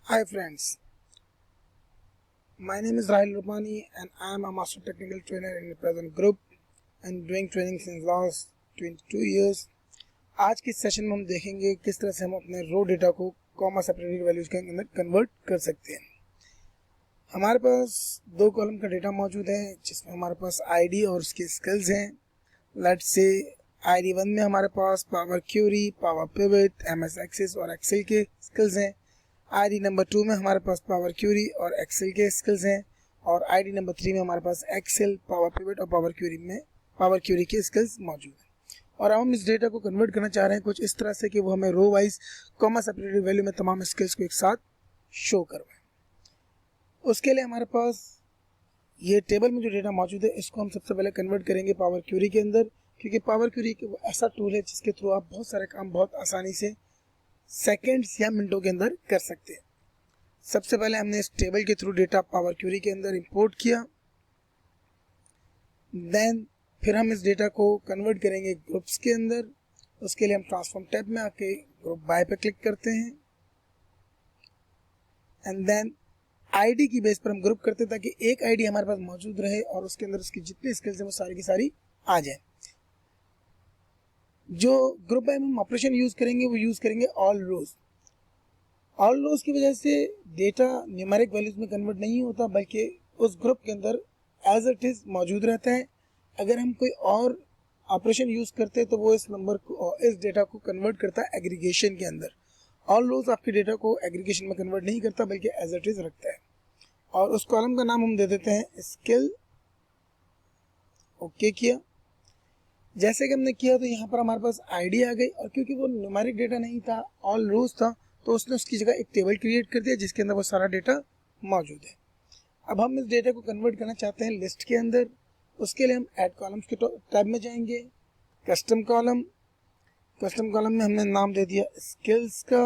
Hi friends, my name is Rahil Rupani and I am a Master Technical Trainer in the present group and doing training since last 22 years. आज के session में हम देखेंगे किस तरह से हम अपने रो डेटा को कॉमा सेपरेटेड वैल्यूज के अंदर कन्वर्ट कर सकते हैं। हमारे पास दो कॉलम का डेटा मौजूद है जिसमें हमारे पास आईडी और उसके स्किल्स हैं। लेट्स से आईडी 1 में हमारे पास power query, power pivot, MS access और एक्सेल के स्किल्स हैं। आईडी नंबर 2 में हमारे पास पावर क्यूरी और एक्सेल के स्किल्स हैं और आईडी नंबर 3 में हमारे पास एक्सेल, पावर पिवट और पावर क्यूरी के स्किल्स मौजूद हैं। और अब हम इस डेटा को कन्वर्ट करना चाह रहे हैं कुछ इस तरह से कि वो हमें row wise comma separated value में तमाम स्किल्स को एक साथ शो करवाएं। उसके लिए हमारे पास ये टेबल में जो डेटा मौजूद है इसको हम सबसे पहले कन्वर्ट करेंगे पावर क्यूरी के अंदर, क्योंकि पावर क्यूरी एक ऐसा टूल है जिसके थ्रू आप बहुत सारे काम बहुत आसानी से सेकेंड्स या मिनटों के अंदर कर सकते हैं। सबसे पहले हमने इस टेबल के थ्रू डेटा पावर क्यूरी के अंदर इंपोर्ट किया। देन फिर हम इस डेटा को कन्वर्ट करेंगे ग्रुप्स के अंदर। उसके लिए हम ट्रांसफॉर्म टैब में आके ग्रुप बाय पे क्लिक करते हैं एंड देन आईडी की बेस पर हम ग्रुप करते हैं ताकि एक आईडी हमारे पास मौजूद रहे और उसके अंदर उसकी जितनी स्किल्स हैं वो सारी की सारी आ जाए। जो ग्रुप बाय में हम ऑपरेशन यूज करेंगे वो यूज करेंगे ऑल रोज की वजह से डेटा न्यूमेरिक वैल्यूज में कन्वर्ट नहीं होता बल्कि उस ग्रुप के अंदर एज इट इज मौजूद रहता है। अगर हम कोई और ऑपरेशन यूज करते हैं तो वो इस नंबर को इस डेटा को कन्वर्ट करता है एग्रीगेशन के अंदर। ऑल रोज आपके डेटा को एग्रीगेशन में कन्वर्ट नहीं करता बल्कि एज इट इज रखता है। और उस कॉलम का नाम हम दे देते हैं स्किल। ओके किया। जैसे कि हमने किया तो यहाँ पर हमारे पास आईडी आ गई और क्योंकि वो न्यूमेरिक डेटा नहीं था, ऑल रोज था, तो उसने उसकी जगह एक टेबल क्रिएट कर दिया जिसके अंदर वो सारा डेटा मौजूद है। अब हम इस डेटा को कन्वर्ट करना चाहते हैं लिस्ट के अंदर। उसके लिए हम ऐड कॉलम्स के टैब में जाएंगे। कस्टम कॉलम में हमने नाम दे दिया स्किल्स का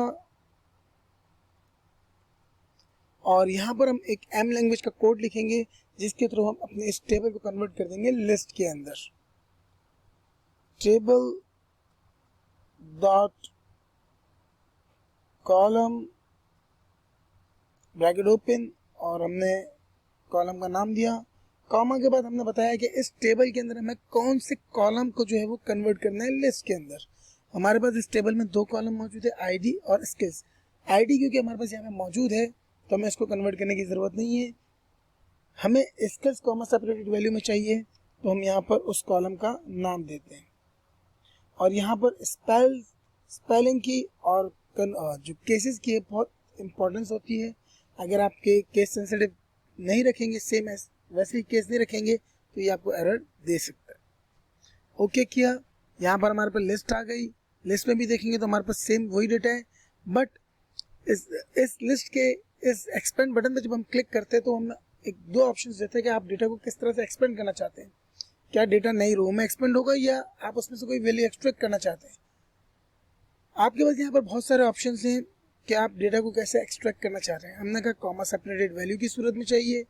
और यहाँ पर हम एक एम लैंग्वेज का कोड लिखेंगे जिसके थ्रू हम अपने इस टेबल को कन्वर्ट कर देंगे लिस्ट के अंदर। Table dot column bracket open और हमने कॉलम का नाम दिया। कॉमा के बाद हमने बताया कि इस टेबल के अंदर हमें कौन से कॉलम को जो है वो कन्वर्ट करना है लिस्ट के अंदर। हमारे पास इस टेबल में दो कॉलम मौजूद है, आईडी और स्किल्स। आईडी क्योंकि हमारे पास यहाँ पे मौजूद है तो हमें इसको कन्वर्ट करने की ज़रूरत नहीं है। हमें स्किल्स कॉमा सेपरेटेड वैल्यू में चाहिए तो हम यहाँ पर उस कॉलम का नाम देते हैं और यहाँ पर स्पेलिंग की और जो केसेस की है बहुत इंपॉर्टेंस होती है। अगर आपके केस सेंसिटिव नहीं रखेंगे, सेम वैसे ही केस नहीं रखेंगे तो ये आपको एरर दे सकता है। ओके किया। यहाँ पर हमारे पास लिस्ट आ गई। लिस्ट में भी देखेंगे तो हमारे पास सेम वही डेटा है, बट इस लिस्ट के इस एक्सपेंड बटन पर जब हम क्लिक करते हैं तो हम एक दो ऑप्शन देते हैं कि आप डेटा को किस तरह से एक्सपेंड करना चाहते हैं। क्या डेटा नई रो में एक्सपेंड होगा या आप उसमें से कोई वैल्यू एक्सट्रैक्ट करना चाहते हैं। आपके पास यहाँ पर बहुत सारे ऑप्शंस हैं कि आप डेटा को कैसे एक्सट्रैक्ट करना चाह रहे हैं। हमने कहा कॉमा सेपरेटेड वैल्यू की सूरत में चाहिए।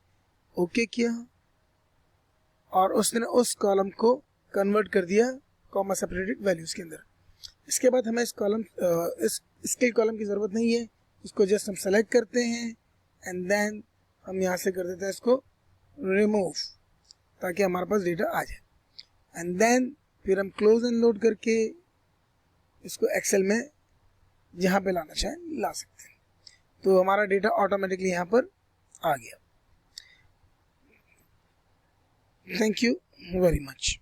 ओके किया और उसने उस कॉलम को कन्वर्ट कर दिया कॉमा सेपरेटेड वैल्यूज के अंदर। इसके बाद हमें इस स्किल कॉलम की ज़रूरत नहीं है, इसको जस्ट हम सेलेक्ट करते हैं एंड देन हम यहाँ से कर देते हैं इसको रिमूव ताकि हमारे पास डेटा आ जाए एंड देन फिर हम क्लोज एंड लोड करके इसको एक्सेल में जहाँ पे लाना चाहें ला सकते हैं। तो हमारा डेटा ऑटोमेटिकली यहाँ पर आ गया। Thank you very much.